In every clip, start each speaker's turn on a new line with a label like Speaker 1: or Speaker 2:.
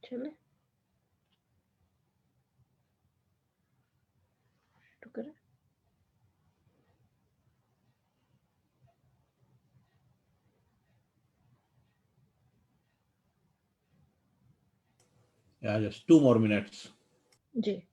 Speaker 1: चले शुरू करें।
Speaker 2: Yeah, just 2 more minutes.
Speaker 1: जी।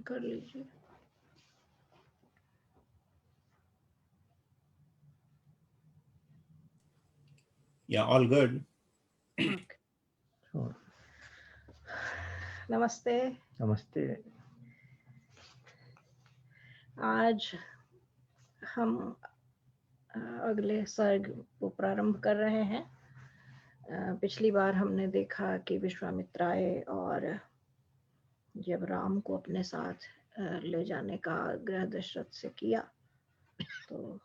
Speaker 1: कर लीजिए।
Speaker 2: Yeah, all good.
Speaker 1: Okay. नमस्ते।
Speaker 3: नमस्ते।
Speaker 1: आज हम अगले सर्ग को प्रारंभ कर रहे हैं। पिछली बार हमने देखा कि विश्वामित्र आए और जब राम को अपने साथ ले जाने का आग्रह दशरथ से किया तो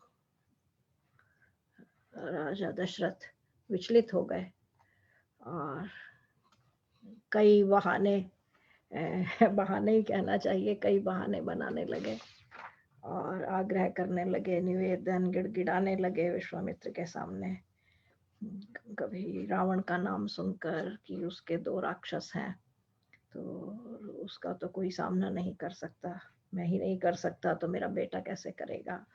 Speaker 1: राजा दशरथ विचलित हो गए और कई बहाने ही कहना चाहिए, कई बहाने बनाने लगे और आग्रह करने लगे, निवेदन गिड़गिड़ाने लगे विश्वामित्र के सामने। कभी रावण का नाम सुनकर कि उसके 2 राक्षस हैं तो उसका तो कोई सामना नहीं कर सकता, मैं ही नहीं कर सकता तो मेरा बेटा कैसे करेगा,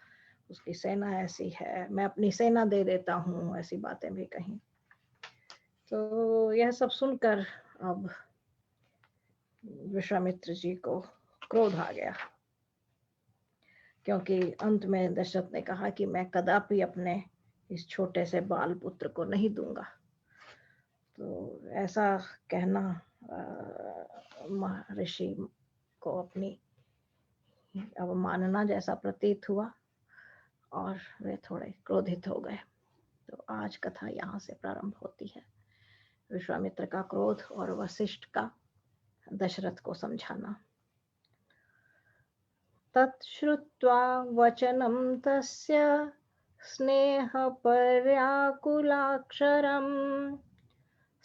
Speaker 1: उसकी सेना ऐसी है, मैं अपनी सेना दे देता हूँ, ऐसी बातें भी कही। तो यह सब सुनकर अब विश्वामित्र जी को क्रोध आ गया, क्योंकि अंत में दशरथ ने कहा कि मैं कदापि अपने इस छोटे से बाल पुत्र को नहीं दूंगा। तो ऐसा कहना महर्षि को अपनी अवमानना जैसा प्रतीत हुआ और वे थोड़े क्रोधित हो गए। तो आज कथा यहाँ से प्रारंभ होती है, विश्वामित्र का क्रोध और वशिष्ठ का दशरथ को समझाना। तच्छ्रुत्वा वचनं तस्य स्नेहपर्याकुलाक्षरम्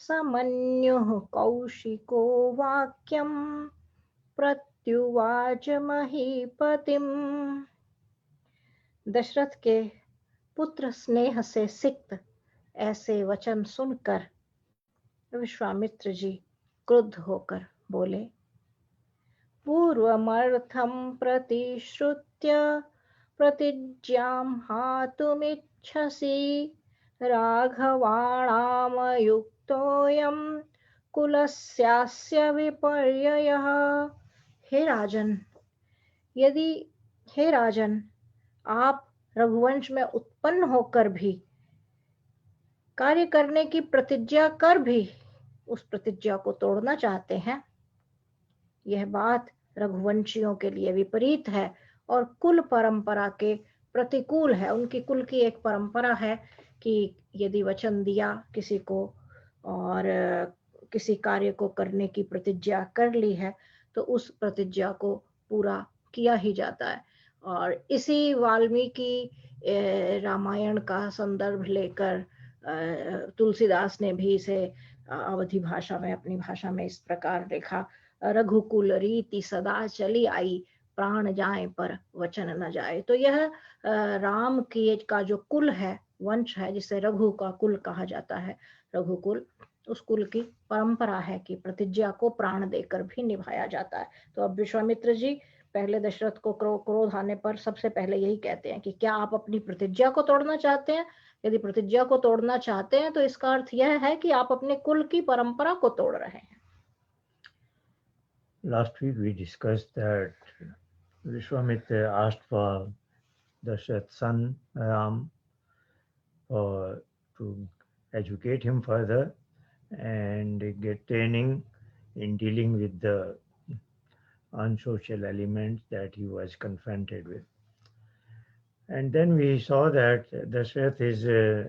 Speaker 1: समन्युः कौशिको वाक्यं प्रत्युवाच महीपतिम्। दशरथ के पुत्र स्नेह से सिक्त ऐसे वचन सुनकर विश्वामित्र जी क्रुद्ध होकर बोले, पूर्वमर्थं प्रतिश्रुत्य प्रतिज्ञां हातुमिच्छसि राघवाणामयुक्तोऽयं कुलस्यास्य विपर्ययः। हे राजन, आप रघुवंश में उत्पन्न होकर भी, कार्य करने की प्रतिज्ञा कर भी उस प्रतिज्ञा को तोड़ना चाहते हैं। यह बात रघुवंशियों के लिए विपरीत है और कुल परंपरा के प्रतिकूल है। उनकी कुल की एक परंपरा है कि यदि वचन दिया किसी को और किसी कार्य को करने की प्रतिज्ञा कर ली है तो उस प्रतिज्ञा को पूरा किया ही जाता है। और इसी वाल्मीकि रामायण का संदर्भ लेकर तुलसीदास ने भी इसे अवधी भाषा में, अपनी भाषा में इस प्रकार लिखा, रघुकुल रीति सदा चली आई, प्राण जाए पर वचन न जाए। तो यह राम की का जो कुल है, वंश है, जिसे रघु का कुल कहा जाता है, रघुकुल, उस कुल की परंपरा है कि प्रतिज्ञा को प्राण देकर भी निभाया जाता है। तो अब विश्वामित्र जी पहले दशरथ को क्रोध आने पर सबसे पहले यही कहते हैं कि क्या आप अपनी प्रतिज्ञा को तोड़ना चाहते हैं? यदि प्रतिज्ञा को तोड़ना चाहते हैं तो इसका अर्थ यह है कि आप अपने कुल की परंपरा को तोड़ रहे हैं।
Speaker 3: Last week we discussed that Vishwamitra asked for Dasharath's son Ram to educate him further and get training in dealing with the unsocial elements that he was confronted with. And then we saw that Dasharath is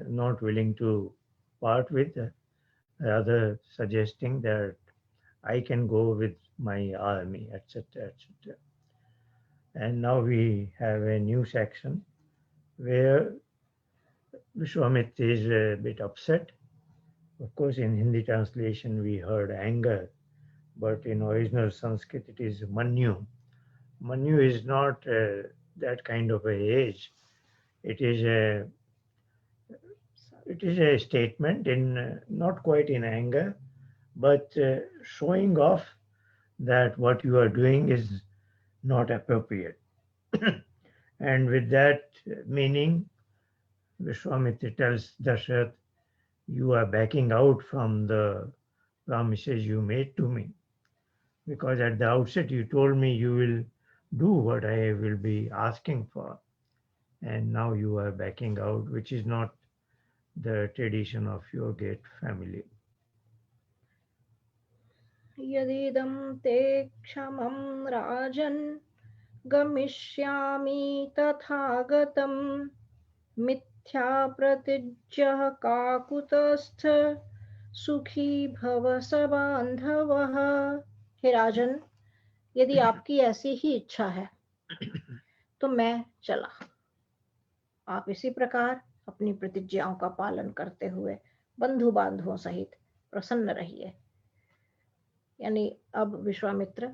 Speaker 3: not willing to part with, rather suggesting that I can go with my army, etc., etc. And now we have a new section where Vishwamitra is a bit upset. Of course, in Hindi translation we heard anger, but in original Sanskrit it is Manyu. Manyu is not that kind of a age. It is a statement in not quite in anger, but showing off that what you are doing is not appropriate. And with that meaning, Vishwamitra tells Dasharath, you are backing out from the promises you made to me. Because at the outset you told me you will do what I will be asking for. And now you are backing out, which is not the tradition of your great family.
Speaker 1: यदिदं ते क्षमं राजन् गमिष्यामि तथागतं मिथ्या प्रतिज्ञः काकुतस्थ सुखी भव सबान्धवः। हे राजन, यदि आपकी ऐसी ही इच्छा है तो मैं चला। आप इसी प्रकार अपनी प्रतिज्ञाओं का पालन करते हुए बंधु बांधवों सहित प्रसन्न रहिए। यानी अब विश्वामित्र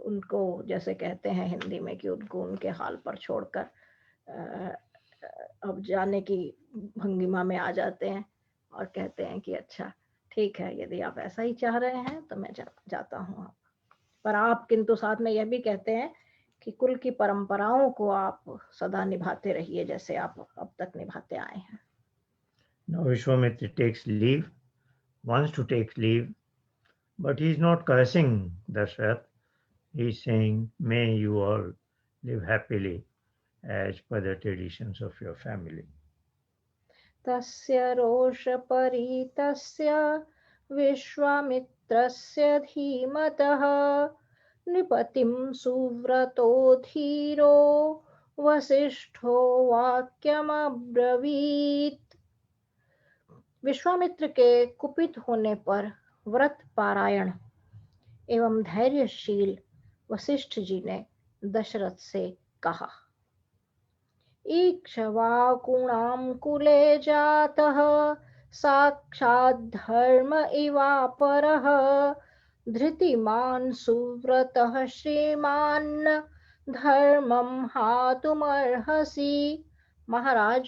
Speaker 1: उनको जैसे कहते हैं हिंदी में कि उनको उनके हाल पर छोड़कर अब जाने की भंगिमा में आ जाते हैं और कहते हैं कि अच्छा ठीक है, यदि आप ऐसा ही चाह रहे हैं तो मैं जाता हूँ। आप पर आप किंतु साथ में यह भी कहते हैं कि कुल की परंपराओं को आप सदा निभाते रहिए जैसे आप अब तक निभाते आए हैं।
Speaker 3: Now Vishwamitra takes leave, wants to take leave, but he is not cursing Dasharath. He is saying, may you all live happily as per the traditions of your family.
Speaker 1: तस्य रोषपरीतस्य विश्वामित्रस्य धीमतः नृपतिं सुव्रतो धीरो वसिष्ठो वाक्यमब्रवीत्। विश्वामित्र के कुपित होने पर व्रत पारायण एवं धैर्यशील वशिष्ठ जी ने दशरथ से कहा, इक्ष्वाकुणां कुले जातः साक्षात् धर्म इवापरः धृतिमान् सुव्रतः श्रीमान् धर्मं हातुमर्हसि। महाराज,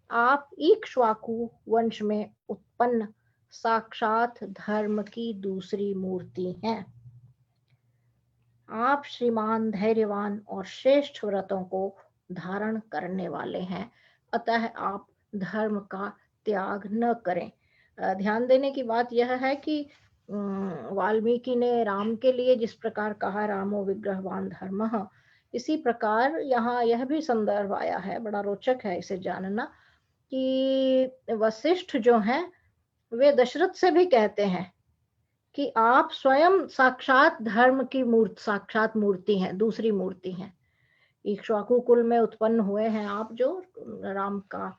Speaker 1: आप इक्ष्वाकु वंश में उत्पन्न साक्षात धर्म की दूसरी मूर्ति हैं। आप श्रीमान, धैर्यवान और श्रेष्ठ व्रतों को धारण करने वाले हैं, अतः आप धर्म का त्याग न करें। ध्यान देने की बात यह है कि वाल्मीकि ने राम के लिए जिस प्रकार कहा रामो विग्रहवान धर्मः, इसी प्रकार यहाँ यह भी संदर्भ आया है, बड़ा रोचक है इसे जानना, कि वशिष्ठ जो हैं वे दशरथ से भी कहते हैं कि आप स्वयं साक्षात धर्म की साक्षात मूर्ति हैं, दूसरी मूर्ति हैं। इक्ष्वाकु कुल में उत्पन्न हुए हैं आप, जो राम का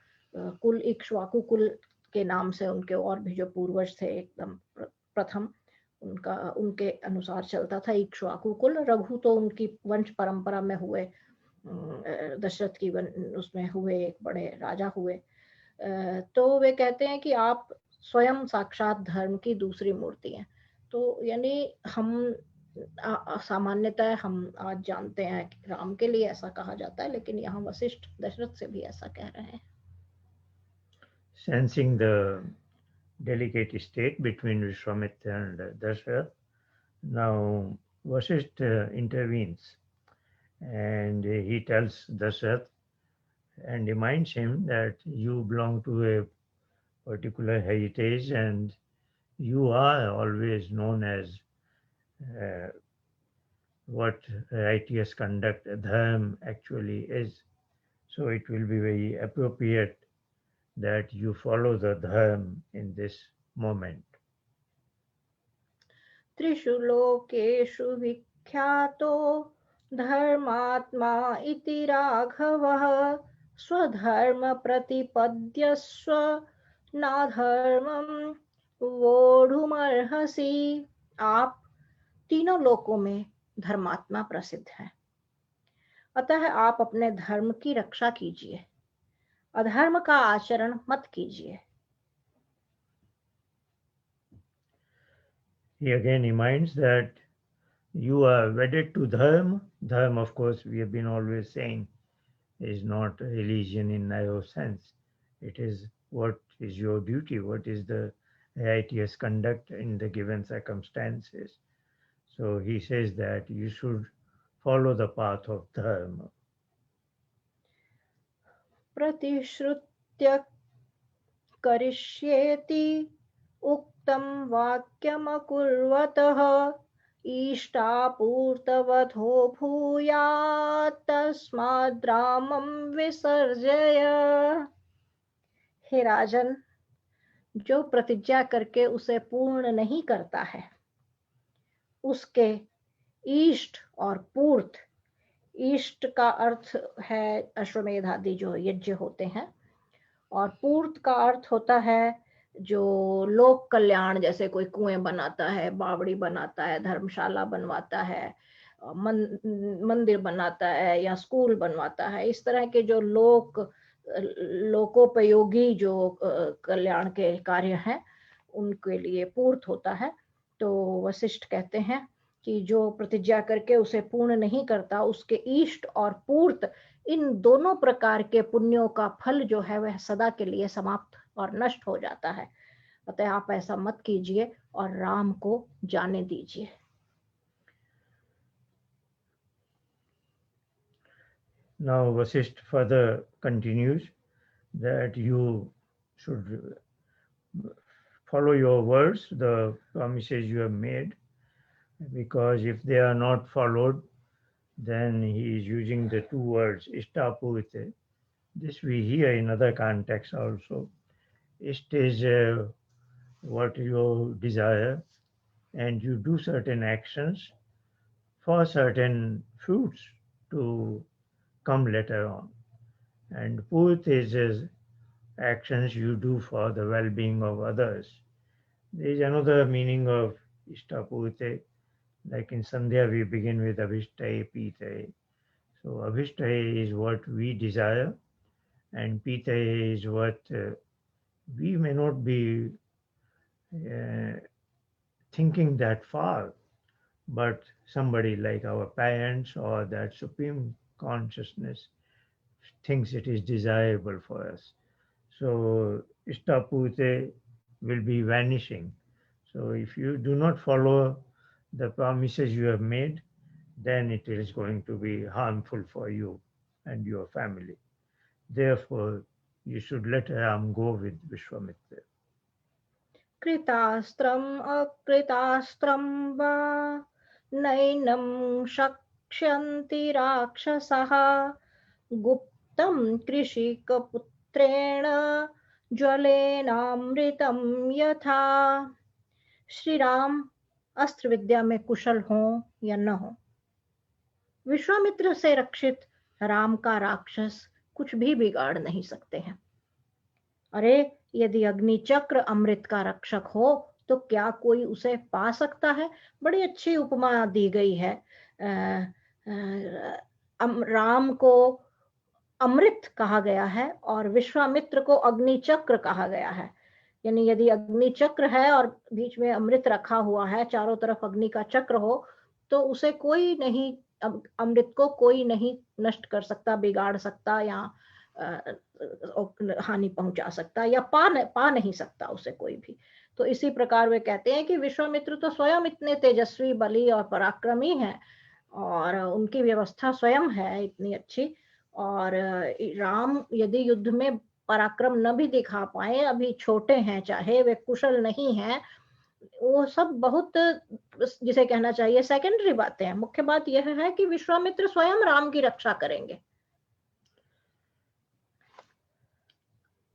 Speaker 1: कुल इक्ष्वाकु कुल के नाम से उनके और भी जो पूर्वज थे एकदम प्रथम, उनके अनुसार चलता था इक्ष्वाकु कुल। रघु तो उनकी वंश परंपरा में हुए, दशरथ की उसमें हुए, एक बड़े राजा हुए। तो वे कहते हैं कि आप स्वयं साक्षात धर्म की दूसरी मूर्ति हैं। तो यानी हम सामान्यतः हम आज जानते हैं कि राम के लिए ऐसा कहा जाता है, लेकिन यहाँ वशिष्ठ दशरथ से भी ऐसा कह रहे हैं.
Speaker 3: Sensing the delicate state between Vishwamitra and Dasharath, now Vasishtha intervenes and he tells Dasharath and reminds him that you belong to a particular heritage and you are always known as what righteous conduct, dharma actually is. So it will be very appropriate that you follow the dharma in this moment.
Speaker 1: त्रिषु लोकेषु विख्यातो धर्मात्मा इति राघवः स्वधर्म प्रतिपद्यस्व नाधर्मं वोढुमर्हसि. आप तीनों लोकों में धर्मात्मा प्रसिद्ध है, अतः आप अपने धर्म की रक्षा कीजिए, अधर्म का आचरण मत कीजिए.
Speaker 3: He again reminds that you are wedded to dharma. Dharma, of course, we have been always saying, is not religion in narrow sense. It is what is your duty, what is the righteous conduct in the given circumstances. So he says that you should follow the path of dharma.
Speaker 1: प्रतिश्रुत्य करिष्येति उक्तं वाक्यमकुर्वतः इष्टापूर्तवतो भूयात् तस्माद् रामं विसर्जय. हे राजन, जो प्रतिज्ञा करके उसे पूर्ण नहीं करता है, उसके इष्ट और पूर्त, इष्ट का अर्थ है अश्वमेध आदि जो यज्ञ होते हैं, और पूर्त का अर्थ होता है जो लोक कल्याण, जैसे कोई कुएं बनाता है, बावड़ी बनाता है, धर्मशाला बनवाता है, मंदिर बनाता है या स्कूल बनवाता है, इस तरह के जो लोकोपयोगी जो कल्याण के कार्य हैं, उनके लिए पूर्त होता है. तो वशिष्ठ कहते हैं कि जो प्रतिज्ञा करके उसे पूर्ण नहीं करता, उसके इष्ट और पूर्त, इन दोनों प्रकार के पुण्यों का फल जो है वह सदा के लिए समाप्त और नष्ट हो जाता है. अतः आप ऐसा मत कीजिए और राम को जाने दीजिए.
Speaker 3: Now Vasishtha further continues that you should follow your words, the promises you have made, because if they are not followed, then he is using the two words, ishtapurite. This we hear in other contexts also. Isht is what you desire, and you do certain actions for certain fruits to come later on. And put is actions you do for the well-being of others. There is another meaning of ishtapurite. Like in Sandhya, we begin with Abhishtaye Pitaye. So Abhishtaye is what we desire, and Pitaye is what we may not be thinking that far, but somebody like our parents or that supreme consciousness thinks it is desirable for us. So Ishtapurite will be vanishing. So if you do not follow the promises you have made, then it is going to be harmful for you and your family. Therefore, you should let Ram go with Vishwamitra.
Speaker 1: कृतास्त्रम् अकृतास्त्रं वा नैनं शक्ष्यन्ति राक्षसः गुप्तं कृषिकपुत्रेण ज्वलेनामृतं यथा. श्री राम अस्त्र विद्या में कुशल हों या न हो, विश्वामित्र से रक्षित राम का राक्षस कुछ भी बिगाड़ नहीं सकते हैं. अरे, यदि अग्नि चक्र अमृत का रक्षक हो तो क्या कोई उसे पा सकता है. बड़ी अच्छी उपमा दी गई है. राम को अमृत कहा गया है और विश्वामित्र को अग्नि चक्र कहा गया है. यानी यदि अग्नि चक्र है और बीच में अमृत रखा हुआ है, चारों तरफ अग्नि का चक्र हो, तो उसे कोई नहीं, अमृत को कोई नहीं नष्ट कर सकता, बिगाड़ सकता या हानि पहुंचा सकता या पा नहीं सकता उसे कोई भी। तो इसी प्रकार वे कहते हैं कि विश्वामित्र तो स्वयं इतने तेजस्वी, बली और पराक्रमी हैं, और उनकी व्यवस्था स्वयं है इतनी अच्छी। और राम यदि युद्ध में पराक्रम न भी दिखा पाए, अभी छोटे हैं, चाहे वे कुशल नहीं हैं, वो सब बहुत, जिसे कहना चाहिए सेकेंडरी बातें हैं। मुख्य बात यह है कि विश्वामित्र स्वयं राम की रक्षा करेंगे।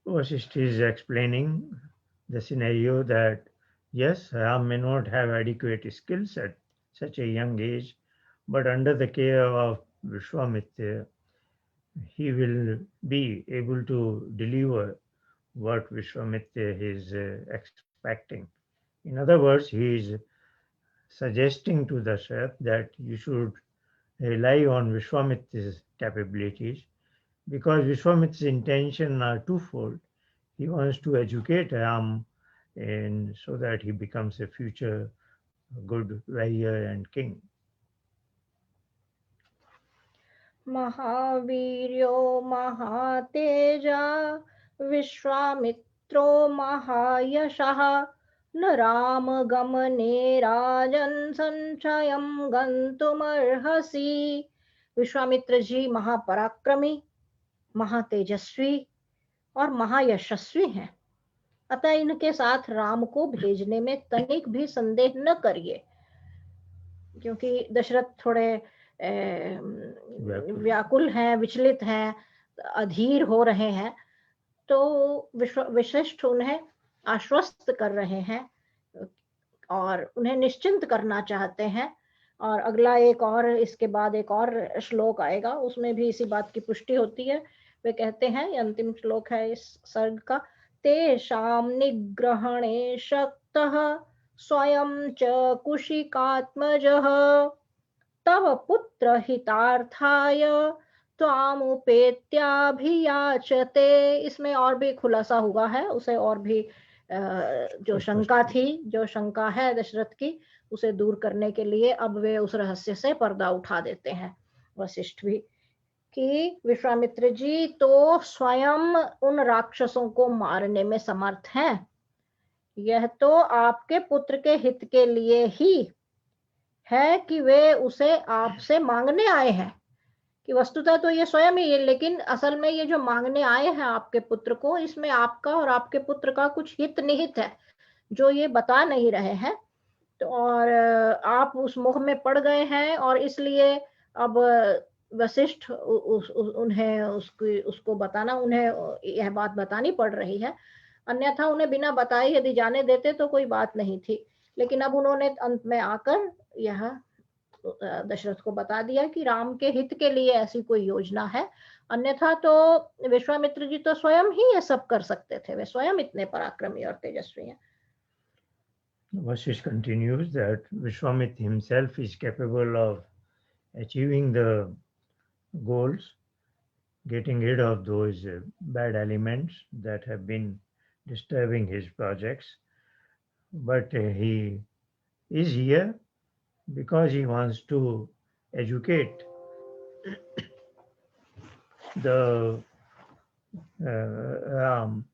Speaker 3: Vasishtha is explaining the scenario that yes, Ram may not have adequate skills at such a young age, but under the care of Vishwamitra, he will be able to deliver what Vishwamitra is expecting. In other words, he is suggesting to Dashrath that you should rely on Vishwamitra's capabilities, because Vishwamitra's intentions are twofold. He wants to educate Ram and so that he becomes a future good warrior and king.
Speaker 1: महावीर्यो महातेजा विश्वामित्रो महायशः न राम गमने राजन संशयं गंतुमर्हसि। विश्वामित्र जी महापराक्रमी, महातेजस्वी और महायशस्वी हैं, अतः इनके साथ राम को भेजने में तनिक भी संदेह न करिए। क्योंकि दशरथ थोड़े व्याकुल हैं, विचलित हैं, अधीर हो रहे हैं, तो वशिष्ठ उन्हें आश्वस्त कर रहे हैं और उन्हें निश्चिंत करना चाहते हैं। और अगला एक और, इसके बाद एक और श्लोक आएगा, उसमें भी इसी बात की पुष्टि होती है। वे कहते हैं, ये अंतिम श्लोक है इस सर्ग का, तेषां निग्रहणे शक्तः स्वयं च कुशिकात्मजः तव पुत्र हितार्थाय त्वामुपेत्याभियाचते। इसमें और भी खुलासा हुआ है, उसे और भी जो शंका थी, जो शंका है दशरथ की, उसे दूर करने के लिए अब वे उस रहस्य से पर्दा उठा देते हैं वशिष्ठ भी, कि विश्वामित्र जी तो स्वयं उन राक्षसों को मारने में समर्थ हैं। यह तो आपके पुत्र के हित के लिए ही है कि वे उसे आपसे मांगने आए हैं, कि वस्तुतः तो ये स्वयं ही है, लेकिन असल में ये जो मांगने आए हैं आपके पुत्र को, इसमें आपका और आपके पुत्र का कुछ हित निहित है जो ये बता नहीं रहे हैं। तो और आप उस मोह में पड़ गए हैं, और इसलिए अब वशिष्ठ उन्हें उसको बताना, उन्हें यह बात बतानी पड़ रही है। अन्यथा उन्हें बिना बताए यदि जाने देते तो कोई बात नहीं थी, लेकिन अब उन्होंने अंत में आकर यह दशरथ को बता दिया कि राम के हित के लिए ऐसी कोई योजना है, अन्यथा तो विश्वामित्र जी तो स्वयं ही ये सब कर सकते थे, वे स्वयं इतने पराक्रमी और तेजस्वी हैं।
Speaker 3: Vasishtha continues that Vishwamitra himself is capable of achieving the goals, getting rid of those bad elements that have been disturbing his projects. But he is here because he wants to educate the Ram,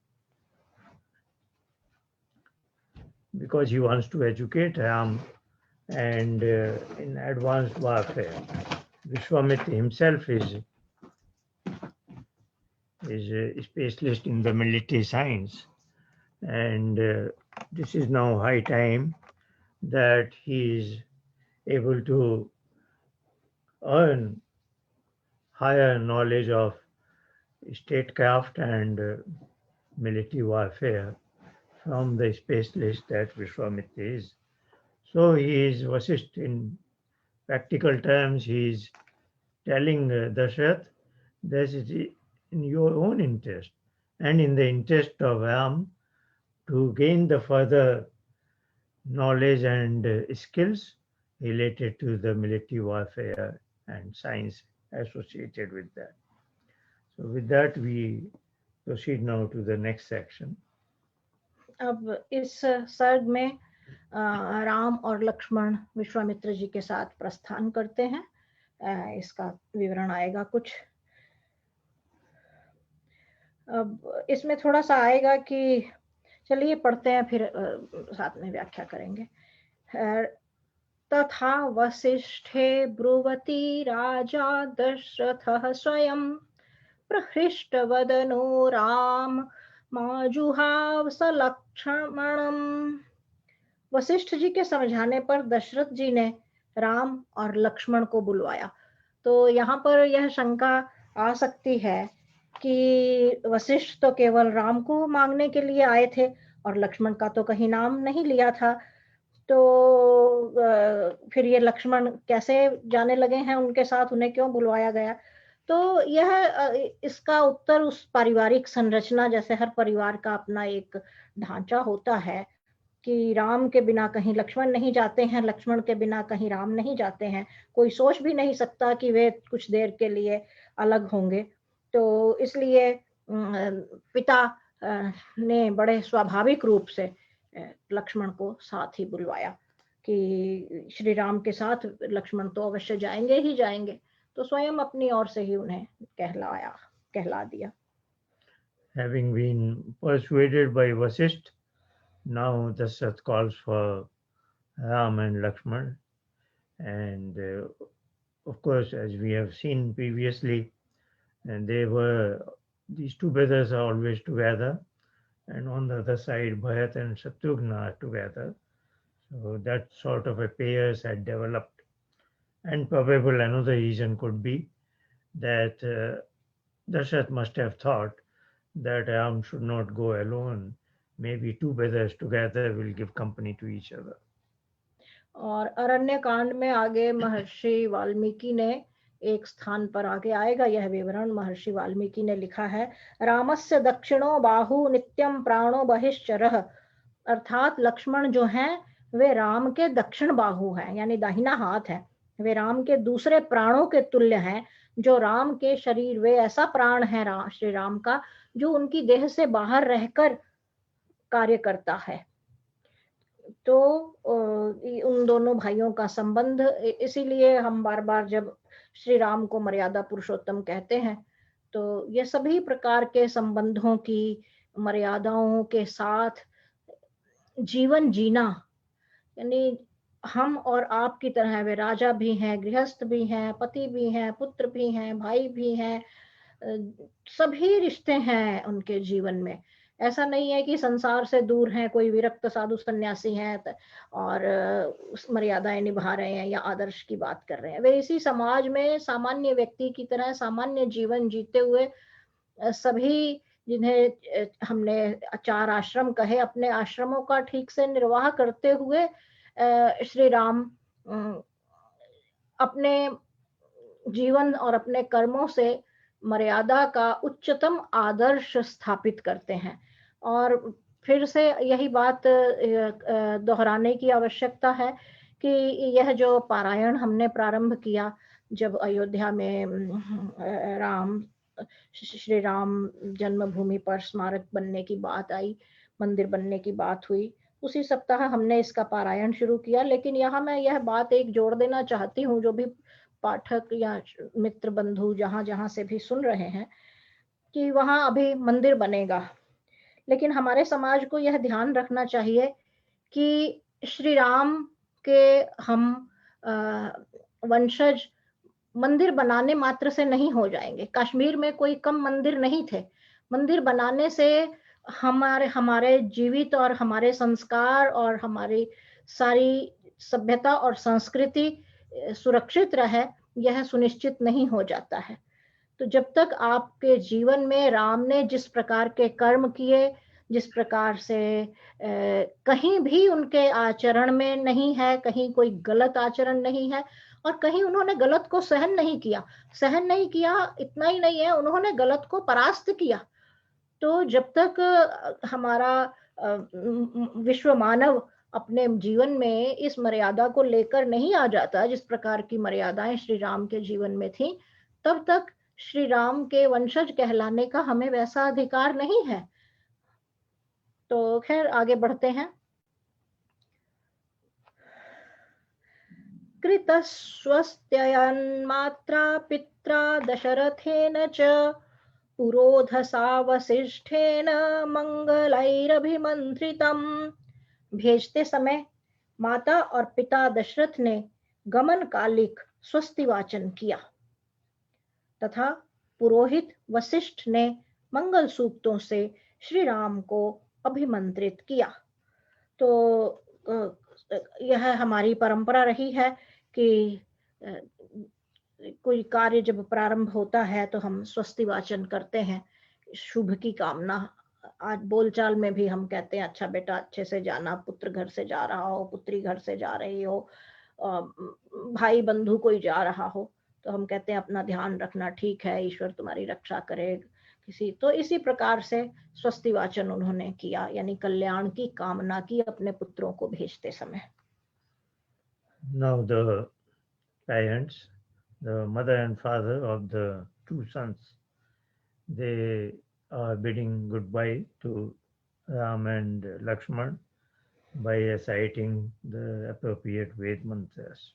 Speaker 3: because he wants to educate Ram and in advanced warfare. Vishwamitra himself is a specialist in the military science, and this is now high time that he is able to earn higher knowledge of statecraft and military warfare from the specialist that Vishwamitra is. So he is Vasishtha. In practical terms, he is telling Dashrath that it is in your own interest and in the interest of Ram to gain the further knowledge and skills related to the military warfare and science associated with that. So with that, we proceed now to the next section.
Speaker 1: अब इस सर्ग में राम और लक्ष्मण विश्वामित्र जी के साथ प्रस्थान करते हैं। इसका विवरण आएगा कुछ। अब इसमें थोड़ा सा आएगा कि चलिए पढ़ते हैं, फिर साथ में व्याख्या करेंगे। तथा वसिष्ठे ब्रुवति राजा दशरथः स्वयं प्रहृष्टवदनो राम माजुहाव स लक्ष्मणम्। वशिष्ठ जी के समझाने पर दशरथ जी ने राम और लक्ष्मण को बुलवाया। तो यहाँ पर यह शंका आ सकती है कि वशिष्ठ तो केवल राम को मांगने के लिए आए थे और लक्ष्मण का तो कहीं नाम नहीं लिया था, तो फिर ये लक्ष्मण कैसे जाने लगे हैं उनके साथ, उन्हें क्यों बुलवाया गया? तो यह इसका उत्तर उस पारिवारिक संरचना, जैसे हर परिवार का अपना एक ढांचा होता है कि राम के बिना कहीं लक्ष्मण नहीं जाते हैं, लक्ष्मण के बिना कहीं राम नहीं जाते हैं। कोई सोच भी नहीं सकता कि वे कुछ देर के लिए अलग होंगे। तो इसलिए पिता ने बड़े स्वाभाविक रूप से लक्ष्मण को साथ ही बुलवाया कि श्री राम के साथ लक्ष्मण तो अवश्य जाएंगे ही जाएंगे। तो स्वयं अपनी ओर से ही उन्हें कहला दिया।
Speaker 3: Having been persuaded by Vasisht, now Dasharatha calls for Ram and Lakshman, and of course, as we have seen previously, and these two brothers are always together, and on the other side, Bharat and Shatrugna are together. So that sort of a pairs had developed, and probably another reason could be that Dasharatha must have thought that Ram should not go alone. Maybe two brothers together will give company to each other.
Speaker 1: और अरण्य कांड में आगे महर्षि वाल्मीकि ने एक स्थान पर आगे आएगा यह विवरण। महर्षि वाल्मीकि ने लिखा है, रामस्य दक्षिणो बाहु नित्यम प्राणो बहिश्चरः। अर्थात लक्ष्मण जो हैं वे राम के दक्षिण बाहु हैं, यानी दाहिना हाथ है। वे राम के दूसरे प्राणों के तुल्य हैं। जो राम के शरीर, वे ऐसा प्राण है श्री राम का जो उनकी देह से बाहर रहकर कार्य करता है। तो उन दोनों भाइयों का संबंध, इसीलिए हम बार बार जब श्री राम को मर्यादा पुरुषोत्तम कहते हैं तो ये सभी प्रकार के संबंधों की मर्यादाओं के साथ जीवन जीना, यानी हम और आप की तरह वे राजा भी हैं, गृहस्थ भी हैं, पति भी हैं, पुत्र भी हैं, भाई भी हैं, सभी रिश्ते हैं उनके जीवन में। ऐसा नहीं है कि संसार से दूर हैं, कोई विरक्त साधु सन्यासी हैं और मर्यादाएं निभा रहे हैं या आदर्श की बात कर रहे हैं। वे इसी समाज में सामान्य व्यक्ति की तरह सामान्य जीवन जीते हुए सभी, जिन्हें हमने 4 आश्रम कहे, अपने आश्रमों का ठीक से निर्वाह करते हुए श्री राम अपने जीवन और अपने कर्मों से मर्यादा का उच्चतम आदर्श स्थापित करते हैं। और फिर से यही बात दोहराने की आवश्यकता है कि यह जो पारायण हमने प्रारंभ किया जब अयोध्या में श्री राम जन्मभूमि पर स्मारक बनने की बात आई, मंदिर बनने की बात हुई, उसी सप्ताह हमने इसका पारायण शुरू किया। लेकिन यहाँ मैं यह बात एक जोड़ देना चाहती हूँ, जो भी पाठक या मित्र बंधु जहां जहां से भी सुन रहे हैं, कि वहां अभी मंदिर बनेगा, लेकिन हमारे समाज को यह ध्यान रखना चाहिए कि श्री राम के हम वंशज मंदिर बनाने मात्र से नहीं हो जाएंगे। कश्मीर में कोई कम मंदिर नहीं थे। मंदिर बनाने से हमारे जीवित और हमारे संस्कार और हमारी सारी सभ्यता और संस्कृति सुरक्षित रहे, यह सुनिश्चित नहीं हो जाता है। तो जब तक आपके जीवन में राम ने जिस प्रकार के कर्म किए, जिस प्रकार से कहीं भी उनके आचरण में नहीं है, कहीं कोई गलत आचरण नहीं है, और कहीं उन्होंने गलत को सहन नहीं किया, इतना ही नहीं है, उन्होंने गलत को परास्त किया। तो जब तक हमारा विश्व मानव अपने जीवन में इस मर्यादा को लेकर नहीं आ जाता, जिस प्रकार की मर्यादाएं श्री राम के जीवन में थी, तब तक श्री राम के वंशज कहलाने का हमें वैसा अधिकार नहीं है। तो खैर आगे बढ़ते हैं। कृतस्वस्त्ययन्मात्रा पित्रा दशरथेन च पुरोधसा वसिष्ठेन मंगलैरभिमंत्रितम्। भेजते समय माता और पिता दशरथ ने गमन कालिक स्वस्ति वाचन किया तथा पुरोहित वशिष्ठ ने मंगल सूक्तों से श्री राम को अभिमंत्रित किया। तो यह हमारी परंपरा रही है कि कोई कार्य जब प्रारंभ होता है तो हम स्वस्ति वाचन करते हैं, शुभ की कामना। आज बोलचाल में भी हम कहते हैं अच्छा बेटा अच्छे से जाना, पुत्र घर से जा रहा हो, पुत्री घर से जा रही हो, भाई बंधु कोई जा रहा हो तो हम कहते हैं अपना ध्यान रखना, ठीक है, ईश्वर तुम्हारी रक्षा करे किसी। तो इसी प्रकार से स्वस्ति वाचन उन्होंने किया, यानी कल्याण की कामना की अपने पुत्रों को भेजते समय।
Speaker 3: Now the parents, the mother and father of the two sons, they are bidding goodbye to Ram and Lakshman by reciting the appropriate Ved mantras.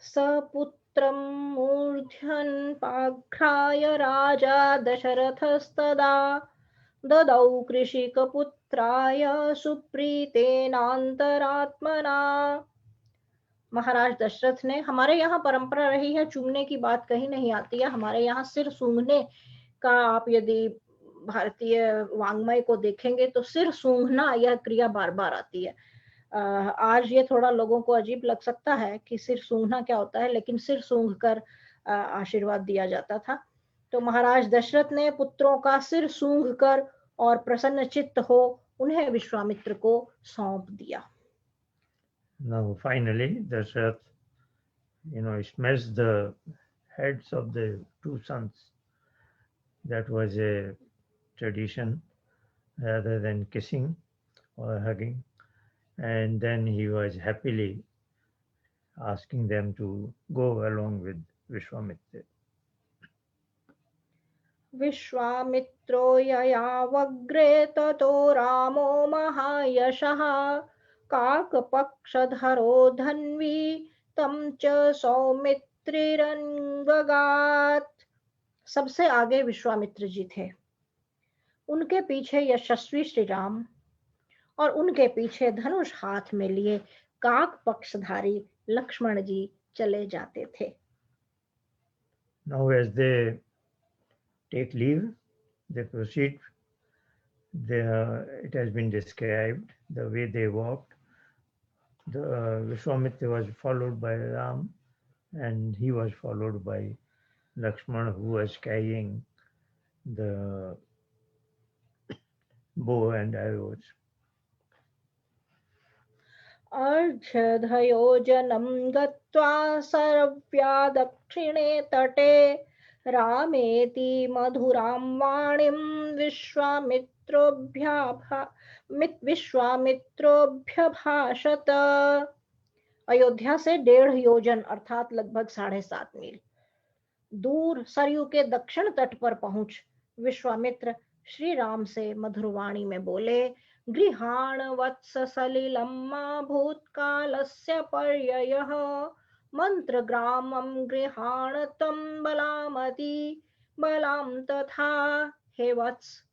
Speaker 1: सपुत्रं मूर्ध्यन् पाघ्राय राजा दशरथस्तदा ददौ कृषिकपुत्राय सुप्रीतेनांतरात्मना। महाराज दशरथ ने, हमारे यहाँ परंपरा रही है, चूमने की बात कहीं नहीं आती है, हमारे यहाँ सिर सूंघने का, आप यदि भारतीय वांग्मय को देखेंगे तो सिर सूंघना यह क्रिया बार बार आती है। आज ये थोड़ा लोगों को अजीब लग सकता है कि सिर सूंघना क्या होता है, लेकिन सिर सूंघ कर आशीर्वाद दिया जाता था। तो महाराज दशरथ ने पुत्रों का सिर सूंघ कर और प्रसन्न चित्त हो उन्हें विश्वामित्र को सौंप दिया।
Speaker 3: Now finally Dashrath, smashed the heads of the two sons. That was a tradition rather than kissing or hugging. And then he was happily asking them to go along with Vishwamitra.
Speaker 1: विश्वामित्रो ययावग्रे ततो रामो महायशः काकपक्षधरो धन्वी तम च सौमित्रिरन्वगात्। सबसे आगे विश्वामित्र जी थे, उनके पीछे यशस्वी श्री राम और उनके पीछे धनुष हाथ में लिए काक पक्षधारी लक्ष्मण जी चले जाते थे।
Speaker 3: Now as they take leave, they proceed. It has been described the way they walked. The Vishwamitra was followed by Ram, and he was followed by Lakshman, who was carrying the bow and arrows.
Speaker 1: अर्धयोजनं गत्वा सरव्या दक्षिणे तटे रामेति मधुरां वाणीं विश्वामित्रोऽभ्यभाषत। अयोध्या से 1.5 योजन अर्थात लगभग 7.5 मील दूर सरयू के दक्षिण तट पर पहुंच विश्वामित्र श्री राम से मधुरवाणी में बोले, गृहाण वत्स सलिलं मा भूतकालस्य पर्ययः मंत्रग्रामं गृहाण त्वं बलामति बलां तथा। हे वत्स,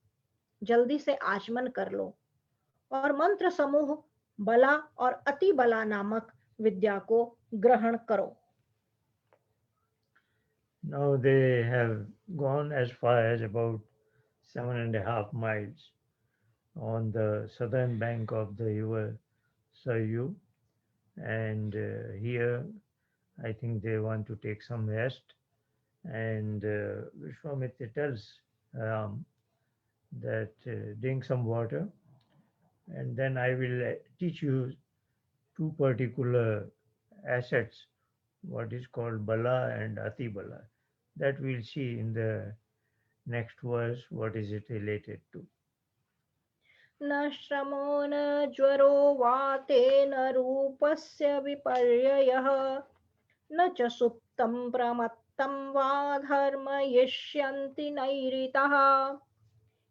Speaker 1: जल्दी से आचमन कर लो और मंत्र समूह बला और अति बला नामक विद्या को ग्रहण करो।
Speaker 3: Now they have gone as far as about 7.5 miles on the southern bank of the river Saryu, and here I think they want to take some rest, and Vishwamitra tells Ram that drink some water, and then I will teach you 2 particular assets, what is called Bala and Ati Bala. That we'll see in the next verse, what is it related to.
Speaker 1: न श्रमो न ज्वरो वा तेन रूपस्य विपर्ययः न च सुप्तं प्रमत्तं वा धर्मयिष्यन्ति नैरितः।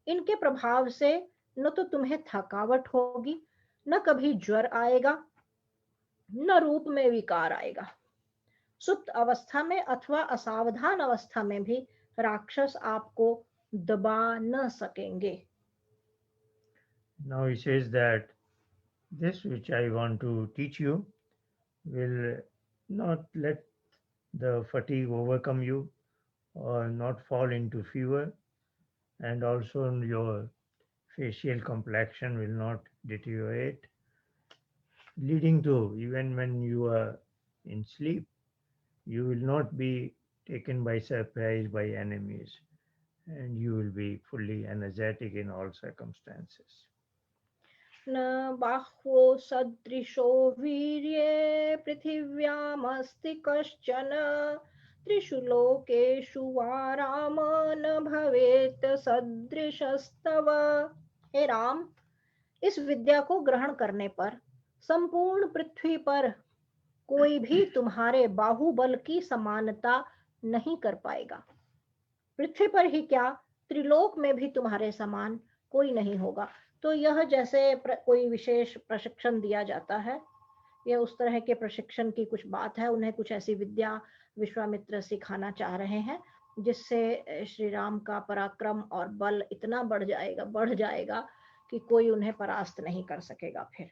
Speaker 1: इनके प्रभाव से न तो तुम्हें थकावट होगी, न कभी ज्वर आएगा, न रूप में विकार आएगा। सुप्त अवस्था में अथवा असावधान अवस्था में भी राक्षस आपको दबा न सकेंगे।
Speaker 3: Now he says that this which I want to teach you will not let the fatigue overcome you or not fall into fever, and also your facial complexion will not deteriorate, leading to even when you are in sleep, you will not be taken by surprise by enemies, and you will be fully energetic in all circumstances.
Speaker 1: न बाह्वो सदृशो वीर्ये पृथिव्यामस्ति कश्चन त्रिषु लोकेषु वा राम न भवेत् सदृशस्तव। हे राम, इस विद्या को ग्रहण करने पर संपूर्ण पृथ्वी पर कोई भी तुम्हारे बाहुबल की समानता नहीं कर पाएगा। पृथ्वी पर ही क्या, त्रिलोक में भी तुम्हारे समान कोई नहीं होगा। तो यह जैसे कोई विशेष प्रशिक्षण दिया जाता है, यह उस तरह के प्रशिक्षण की कुछ बात है। उन्हें कुछ ऐसी विद्या विश्वामित्र सिखाना चाह रहे हैं जिससे श्री राम का पराक्रम और बल इतना बढ़ जाएगा कि कोई उन्हें परास्त नहीं कर सकेगा फिर।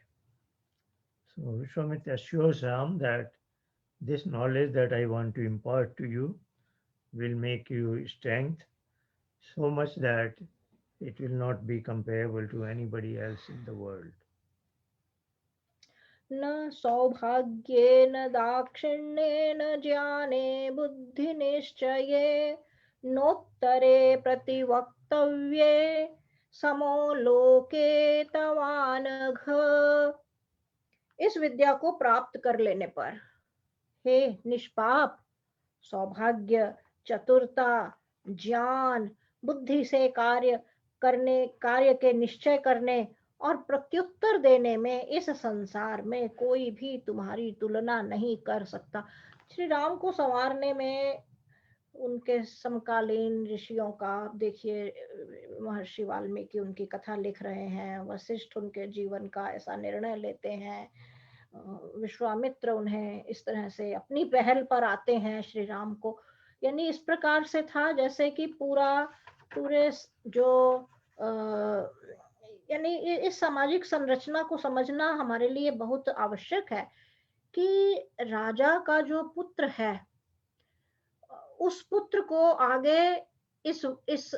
Speaker 3: So Vishwamitra assures Ram that this knowledge that I want to impart to you will make you strength so much that it will not be comparable to anybody else in the world.
Speaker 1: न सौभाग्येन दाक्षिण्येन ज्ञाने बुद्धिनिश्चये नोत्तरे प्रतिवक्तव्ये समो लोके तवानघ। इस विद्या को प्राप्त कर लेने पर हे निष्पाप, सौभाग्य, चतुरता, ज्ञान, बुद्धि से कार्य के निश्चय करने और प्रत्युत्तर देने में इस संसार में कोई भी तुम्हारी तुलना नहीं कर सकता। श्री राम को संवारने में उनके समकालीन ऋषियों का देखिए, महर्षि वाल्मीकि उनकी कथा लिख रहे हैं, वशिष्ठ उनके जीवन का ऐसा निर्णय लेते हैं, विश्वामित्र उन्हें इस तरह से अपनी पहल पर आते हैं श्री राम को। यानी इस प्रकार से था जैसे कि पूरे जो यानी इस सामाजिक संरचना को समझना हमारे लिए बहुत आवश्यक है कि राजा का जो पुत्र है, उस पुत्र को आगे इस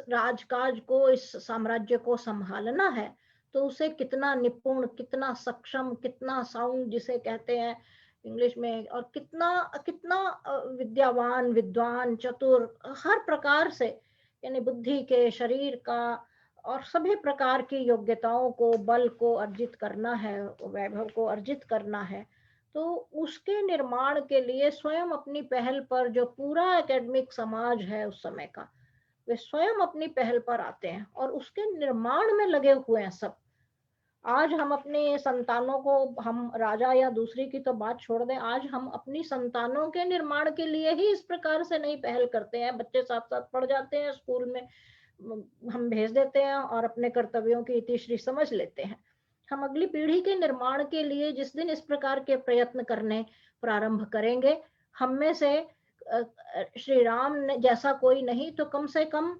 Speaker 1: राजकाज को, इस साम्राज्य को संभालना है तो उसे कितना निपुण, कितना सक्षम, कितना साउंड जिसे कहते हैं इंग्लिश में, और कितना विद्यावान, विद्वान, चतुर, हर प्रकार से, यानी बुद्धि के, शरीर का और सभी प्रकार की योग्यताओं को, बल को अर्जित करना है, वैभव को अर्जित करना है। तो उसके निर्माण के लिए स्वयं अपनी पहल पर, जो पूरा एकेडमिक समाज है उस समय का, वे स्वयं अपनी पहल पर आते हैं और उसके निर्माण में लगे हुए हैं सब। आज हम अपने संतानों को, हम राजा या दूसरी की तो बात छोड़ दें, आज हम अपनी संतानों के निर्माण के लिए ही इस प्रकार से नहीं पहल करते हैं। बच्चे साथ साथ पढ़ जाते हैं, स्कूल में हम भेज देते हैं और अपने कर्तव्यों की इतिश्री समझ लेते हैं। हम अगली पीढ़ी के निर्माण के लिए जिस दिन इस प्रकार के प्रयत्न करने प्रारंभ करेंगे, हम में से श्री राम जैसा कोई नहीं तो कम से कम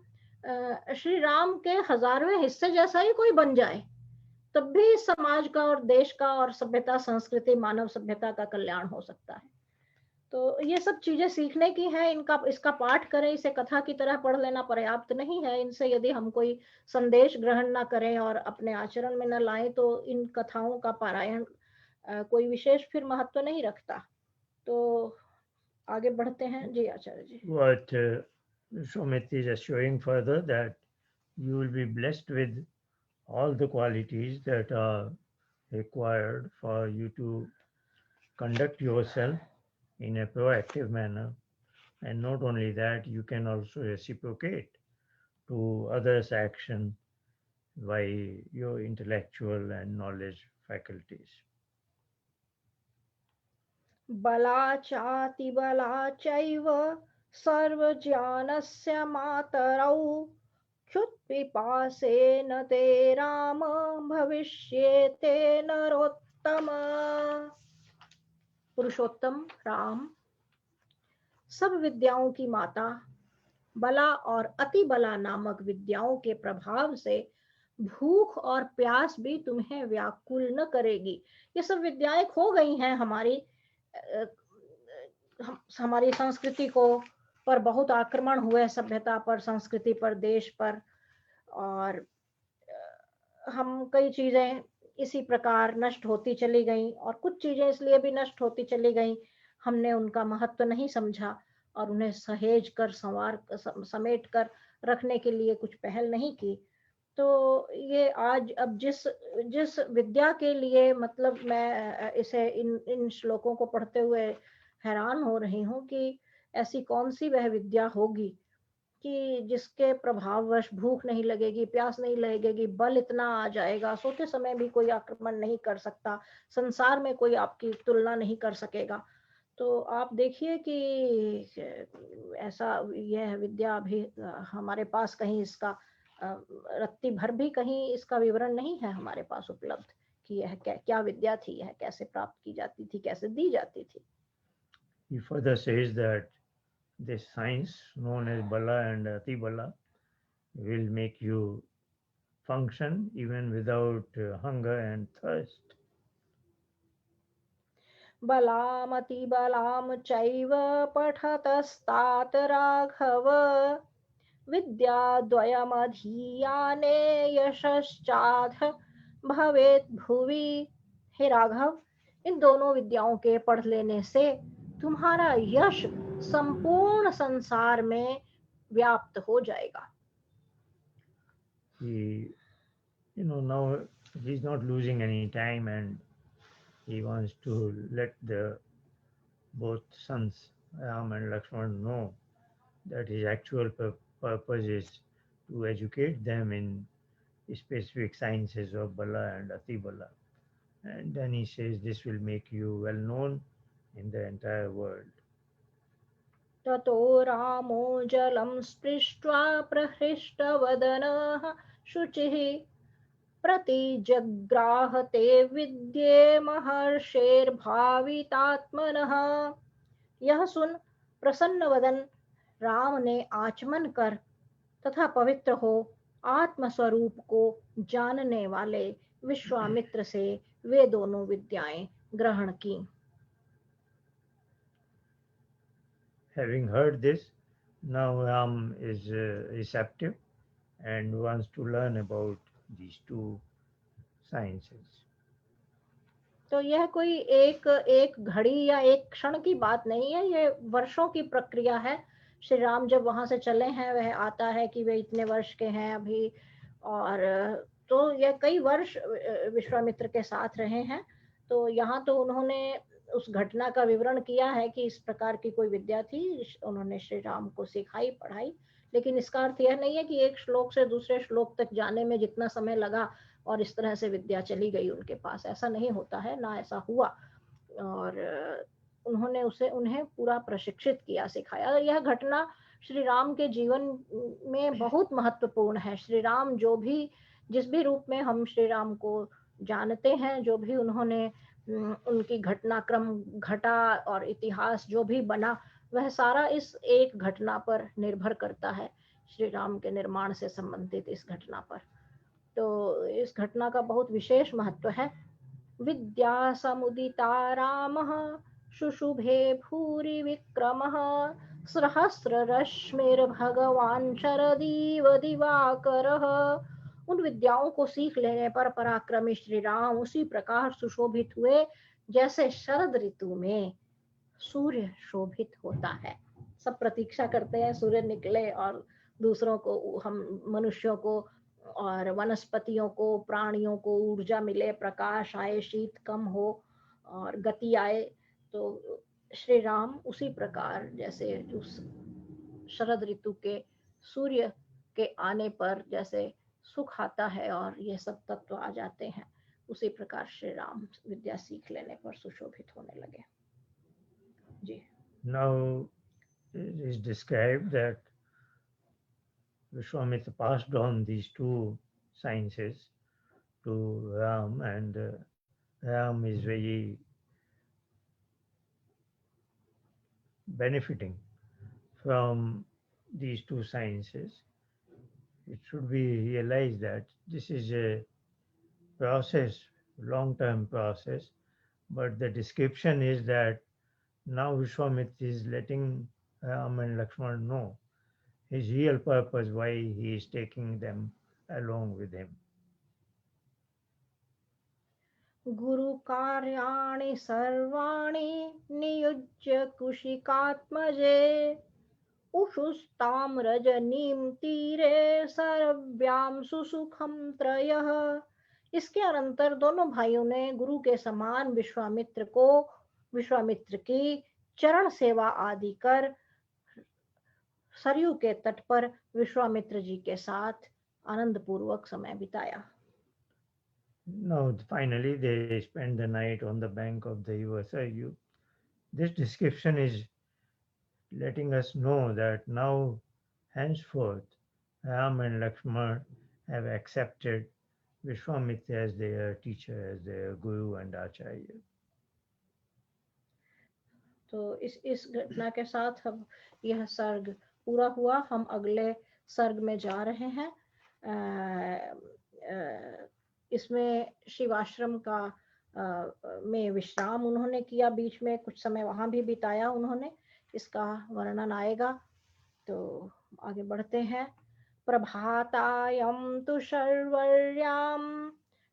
Speaker 1: श्री राम के 1000वें हिस्से जैसा ही कोई बन जाए, तब भी समाज का और देश का और सभ्यता, संस्कृति, मानव सभ्यता का कल्याण हो सकता है। तो ये सब चीजें सीखने की हैं। इसका पाठ करें, इसे कथा की तरह पढ़ लेना पर्याप्त नहीं है। इनसे यदि हम कोई संदेश ग्रहण ना करें और अपने आचरण में न लाएं तो इन कथाओं का पारायण कोई विशेष फिर महत्व नहीं रखता। तो आगे बढ़ते हैं जी आचार्य जी।
Speaker 3: What Vishwamitra is assuring further that you will be blessed with all the qualities that are required for you to conduct yourself in a proactive manner, and not only that, you can also reciprocate to others' action by your intellectual and knowledge faculties.
Speaker 1: बलाचातिबलाचैव सर्वज्ञानस्य मातरौ क्षुत्पिपासेन ते राम भविष्येते नरोत्तम। पुरुषोत्तम राम सब विद्याओं की माता, बला और अति बला नामक विद्याओं के प्रभाव से भूख और प्यास भी तुम्हें व्याकुल न करेगी। ये सब विद्याएं खो गई हैं हमारी संस्कृति को पर बहुत आक्रमण हुए, सभ्यता पर, संस्कृति पर, देश पर, और हम कई चीजें इसी प्रकार नष्ट होती चली गई, और कुछ चीजें इसलिए भी नष्ट होती चली गई हमने उनका महत्व नहीं समझा और उन्हें सहेज कर समेट कर रखने के लिए कुछ पहल नहीं की। तो ये आज अब जिस विद्या के लिए, मतलब मैं इसे इन श्लोकों को पढ़ते हुए हैरान हो रही हूँ कि ऐसी कौन सी वह विद्या होगी कि जिसके प्रभाववश भूख नहीं लगेगी, प्यास नहीं लगेगी, बल इतना आ जाएगा, सोते समय भी कोई आक्रमण नहीं कर सकता, संसार में कोई आपकी तुलना नहीं कर सकेगा। तो आप देखिए कि ऐसा यह विद्या भी हमारे पास कहीं इसका रत्ती भर भी कहीं इसका विवरण नहीं है हमारे पास उपलब्ध कि यह क्या विद्या थी, यह कैसे प्राप्त की जाती थी, कैसे दी जाती थी।
Speaker 3: He further says that this science known as Bala and Ati Bala will make you function even without hunger and thirst.
Speaker 1: बलामति बलाम चैव पठतस्तात राघव विद्याद्वयमधीयाने यशश्चाध भवेत् भुवि। हे राघव, इन दोनों विद्याओं के पढ़ लेने से तुम्हारा यश संपूर्ण संसार में व्याप्त हो जाएगा।
Speaker 3: He, now he's not losing any time, and he wants to let the both sons, Ram and Lakshman, know that his actual purpose is to educate them in specific sciences of Bala and Ati Bala. And then he says this will make you well known in the entire world.
Speaker 1: ततो रामो जलं स्पृष्ट्वा प्रहृष्टवदनः शुचिः प्रतिजग्राह ते विद्ये महर्षेर्भावितात्मनः। यह सुन प्रसन्न वदन राम ने आचमन कर तथा पवित्र हो आत्मस्वरूप को जानने वाले विश्वामित्र से वे दोनों विद्याएं ग्रहण की।
Speaker 3: Having heard this, now Ram is receptive and wants to learn about these two sciences.
Speaker 1: तो यह कोई एक घड़ी या एक क्षण की बात नहीं है, ये वर्षों की प्रक्रिया है। श्री राम जब वहां से चले हैं, वह आता है कि वे इतने वर्ष के हैं अभी, और तो यह कई वर्ष विश्वामित्र के साथ रहे हैं। तो यहाँ तो उन्होंने उस घटना का विवरण किया है कि इस प्रकार की कोई विद्या थी, उन्होंने श्री राम को सिखाई, पढ़ाई, लेकिन इसका अर्थ यह नहीं है कि एक श्लोक से दूसरे श्लोक तक जाने में जितना समय लगा और इस तरह से विद्या चली गई उनके पास, ऐसा नहीं होता है, ना ऐसा हुआ। और उन्होंने उन्हें पूरा प्रशिक्षित किया, सिखाया। यह घटना श्री राम के जीवन में बहुत महत्वपूर्ण है। श्री राम जिस भी रूप में हम श्री राम को जानते हैं, जो भी उन्होंने उनकी घटनाक्रम घटा और इतिहास जो भी बना, वह सारा इस एक घटना पर निर्भर करता है, श्री राम के निर्माण से संबंधित इस घटना पर। तो इस घटना का बहुत विशेष महत्व है। विद्या समुदिता रामः शुशुभे भूरि विक्रमः सहस्र रश्मिर्भगवान् शरदीव दिवाकरः। उन विद्याओं को सीख लेने पर पराक्रमी श्री राम उसी प्रकार सुशोभित हुए जैसे शरद ऋतु में सूर्य शोभित होता है। सब प्रतीक्षा करते हैं सूर्य निकले और दूसरों को, हम मनुष्यों को और वनस्पतियों को, प्राणियों को ऊर्जा मिले, प्रकाश आए, शीत कम हो और गति आए। तो श्री राम उसी प्रकार जैसे उस शरद ऋतु के सूर्य के आने पर जैसे सुख आता है और ये सब तत्व आ जाते हैं, उसी प्रकार श्री राम विद्या सीख लेने पर सुशोभित होने लगे। जी।
Speaker 3: Now it is described that Vishwamitra passed on these two sciences to Ram, and Ram is very benefiting from these two sciences, it should be realized that this is a process, long-term process, but the description is that now Vishwamitra is letting Ram and Lakshman know his real purpose, why he is taking them along with him.
Speaker 1: गुरु कार्याणि सर्वाणि नियुज्य कुशिकात्मजे उषुस्ताम रजनीम तीरे सरव्याम सुसुखम त्रयः। इसके अनंतर दोनों भाइयों ने गुरु के समान विश्वामित्र की चरण सेवा आदि कर सरयू के तट पर विश्वामित्र जी के साथ आनंद पूर्वक समय बिताया।
Speaker 3: Now, finally, they spend the night on the bank of the river Saryu. This description is letting us know that now, henceforth, Ram and Lakshman have accepted Vishwamitra as their teacher, as their guru and acharya.
Speaker 1: तो इस घटना के साथ अब यह सर्ग पूरा हुआ। हम अगले सर्ग में जा रहे हैं। इसमें शिवाश्रम का में विश्राम उन्होंने किया, बीच में कुछ समय वहां भी बिताया उन्होंने, इसका वर्णन आएगा। तो आगे बढ़ते हैं। प्रभातायं तु शर्वर्यां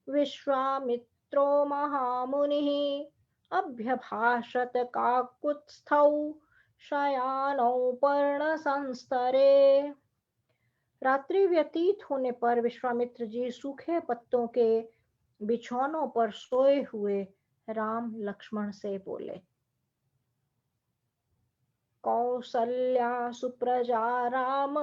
Speaker 1: विश्वामित्रो महामुनिः अभ्यभाषत काकुत्स्थौ शयानौ पर्णसंस्तरे। रात्रि व्यतीत होने पर विश्वामित्र जी सूखे पत्तों के बिछौनों पर सोए हुए राम लक्ष्मण से बोले। कौसल्या सुप्रजा राम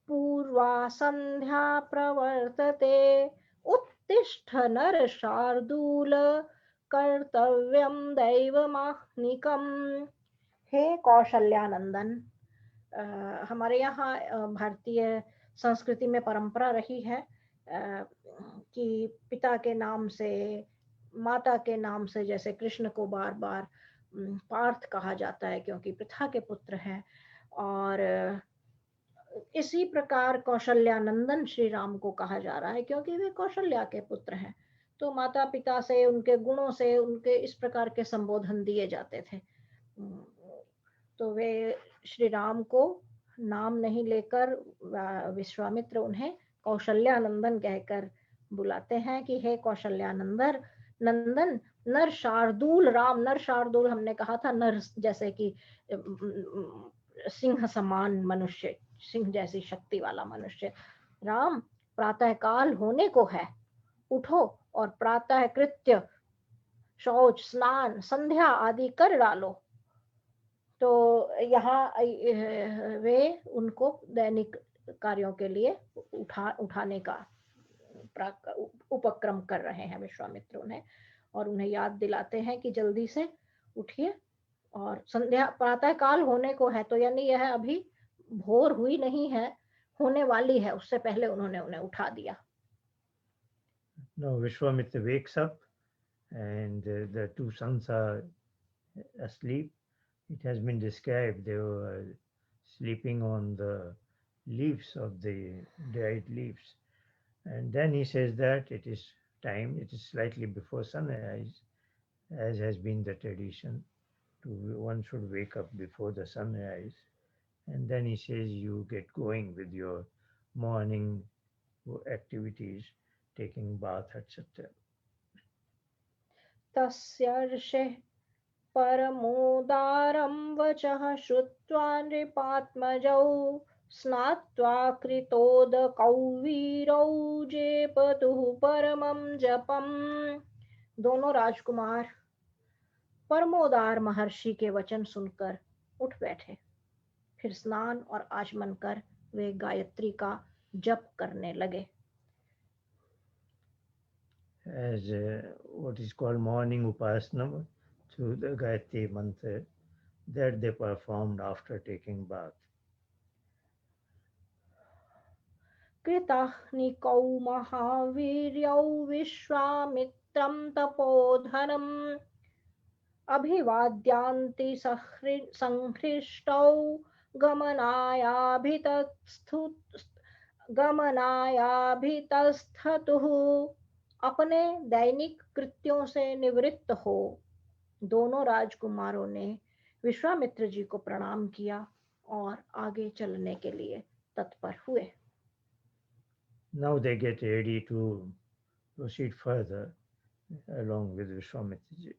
Speaker 1: पूर्वा संध्या प्रवर्तते उत्तिष्ठ नर शार्दूल कर्तव्यम दैवमाह्निकम्। हे कौशल्यानंदन, हमारे यहाँ भारतीय संस्कृति में परंपरा रही है कि पिता के नाम से, माता के नाम से, जैसे कृष्ण को बार बार पार्थ कहा जाता है क्योंकि पृथा के पुत्र हैं, और इसी प्रकार कौशल्यानंदन श्री राम को कहा जा रहा है क्योंकि वे कौशल्या के पुत्र हैं। तो माता पिता से, उनके गुणों से, उनके इस प्रकार के संबोधन दिए जाते थे। तो वे श्री राम को नाम नहीं लेकर विश्वामित्र उन्हें कौशल्यानंदन कहकर बुलाते हैं कि हे कौशल्यानंदन नंदन नर शार्दूल राम। नर शार्दूल हमने कहा था, नर जैसे कि सिंह समान मनुष्य, सिंह जैसी शक्ति वाला मनुष्य। राम, प्रातः काल होने को है, उठो और प्रातः कृत्य शौच, स्नान, संध्या आदि कर डालो। तो यहाँ वे उनको दैनिक कार्यों के लिए उठाने का उपक्रम कर रहे हैं विश्वामित्र उन्हें, और उन्हें याद दिलाते हैं कि जल्दी से उठिए और संध्या, प्रातः काल होने को है, तो यानी यह अभी भोर हुई नहीं है, होने वाली है, उससे पहले उन्होंने उन्हें उठा दिया।
Speaker 3: Now Vishwamitra wakes up and the two sons are asleep. It has been described they were sleeping on the leaves of the dried leaves. And then he says that it is time, it is slightly before sunrise, as has been the tradition. One should wake up before the sunrise. And then he says you get going with your morning activities, taking bath, etc.
Speaker 1: तस्यर्षे परमोदारं वचः श्रुत्वा नृपात्मजौ स्नात्वा कृतोदकौ वीरौ जेपतुः परमं जपम्। दोनों राजकुमार परमोदार महर्षि के वचन सुनकर उठ बैठे, फिर स्नान और आचमन कर वे गायत्री का जप करने लगे।
Speaker 3: As what is called morning upasana through the Gayatri mantra that they performed after taking bath.
Speaker 1: कृताह्निकौ महावीर्यौ विश्वामित्रं तपोधनम् अभिवाद्यांति संहृष्टौ गमनायाभितस्थतुः। अपने दैनिक कृत्यों से निवृत्त हो दोनों राजकुमारों ने विश्वामित्र जी को प्रणाम किया और आगे चलने के लिए तत्पर हुए।
Speaker 3: Now they get ready to proceed further along with Vishwamitra ji.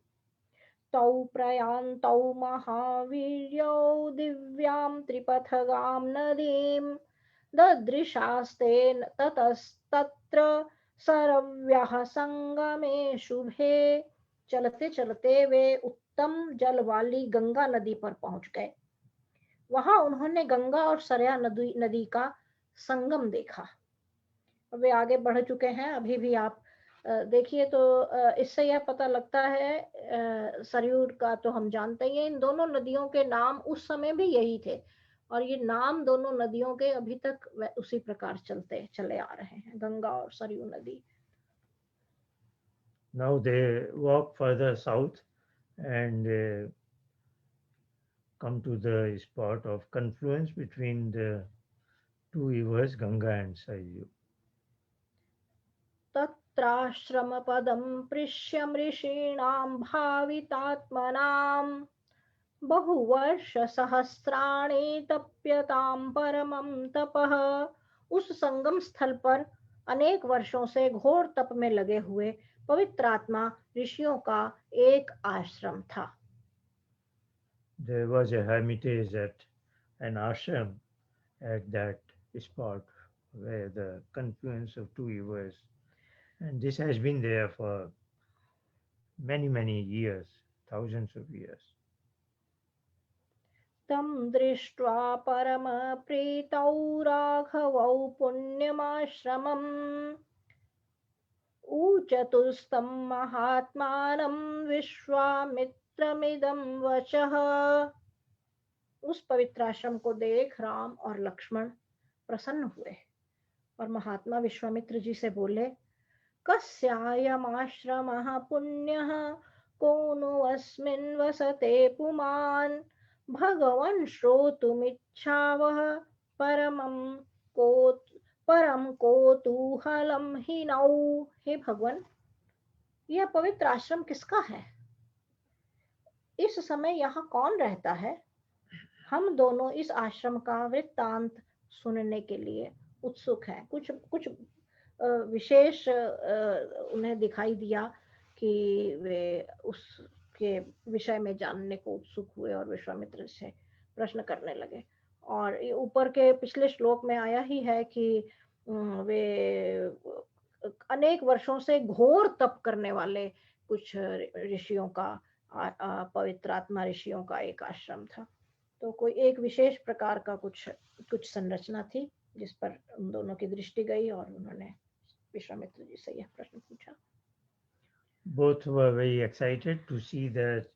Speaker 1: तौ प्रयान्तौ महावीर्यौ दिव्यां त्रिपथगां नदीं ददृशास्तेन ततस्तत्र सरव्यः संगमे शुभे। चलते चलते वे उत्तम जल वाली गंगा नदी पर पहुंच गए। वहां उन्होंने गंगा और सरया नदी का संगम देखा। वे आगे बढ़ चुके हैं। अभी भी आप देखिए तो इससे यह पता लगता है, सरयू का तो हम जानते ही हैं, इन दोनों नदियों के नाम उस समय भी यही थे और ये नाम दोनों नदियों के अभी तक उसी प्रकार चलते चले आ रहे हैं, गंगा और सरयू नदी।
Speaker 3: Now they walk further south and come to the spot of confluence between the two rivers, Ganga and Saryu.
Speaker 1: तत्राश्रमपदं पृश्य ऋषीणां भावितात्मनां बहुवर्षसहस्राणि तप्यतां परमं तपः। उस संगम स्थल पर अनेक वर्षों से घोर तप में लगे हुए पवित्रात्मा ऋषियों का एक आश्रम था।
Speaker 3: There was a hermitage at an ashram at that spot where the confluence of two rivers, and this has been there for many years, thousands of years.
Speaker 1: तं दृष्ट्वा परमप्रीतौ राघवौ पुण्यमाश्रमम् ऊचतुस्तं महात्मानं विश्वामित्रमिदं वचः। उस पवित्र आश्रम को देख राम और लक्ष्मण प्रसन्न हुए और महात्मा विश्वामित्र जी से बोले, कस्यायमाश्रमः पुण्यः को नु अस्मिन् वसते पुमान् भगवन् श्रोतुमिच्छावः परम कौतूहलं हि नौ। हे भगवान, यह पवित्र आश्रम किसका है? इस समय यहाँ कौन रहता है? हम दोनों इस आश्रम का वृत्तांत सुनने के लिए उत्सुक हैं। कुछ विशेष उन्हें दिखाई दिया कि वे उसके विषय में जानने को उत्सुक हुए और विश्वामित्र से प्रश्न करने लगे। और ऊपर के पिछले श्लोक में आया ही है कि वे अनेक वर्षों से घोर तप करने वाले कुछ ऋषियों का, पवित्र आत्मा ऋषियों का एक आश्रम था। तो कोई एक विशेष प्रकार का कुछ संरचना थी जिस पर उन दोनों की दृष्टि गई और उन्होंने विश्वामित्र जी से यह प्रश्न पूछा।
Speaker 3: Both were very excited to see that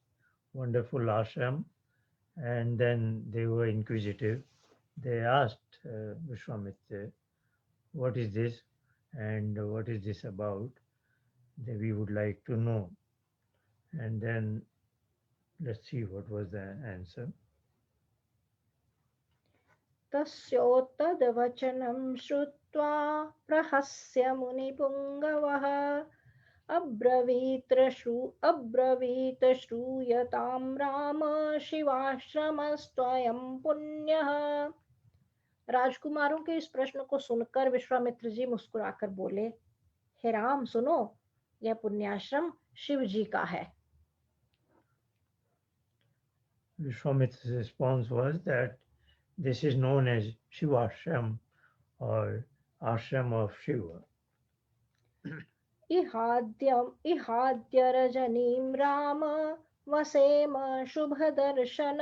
Speaker 3: wonderful ashram, and then they were inquisitive. They asked Vishwamitra, what is this and what is this about? That we would like to know. And then let's see what was the answer.
Speaker 1: तस्योत्तद्वचनं श्रुत्वा प्रहस्य मुनिपुङ्गवः अब्रवीत श्रूयतां राम शिवाश्रमस्त्वयं पुण्यः। राजकुमारों के इस प्रश्न को सुनकर विश्वामित्र जी मुस्कुराकर बोले, हे राम सुनो, यह पुण्याश्रम शिव जी का है।
Speaker 3: Vishwamitra's response was that this is known as Shivashram or Ashram of Shiva.
Speaker 1: इहाद्य रजनीं Ram वसेम शुभदर्शन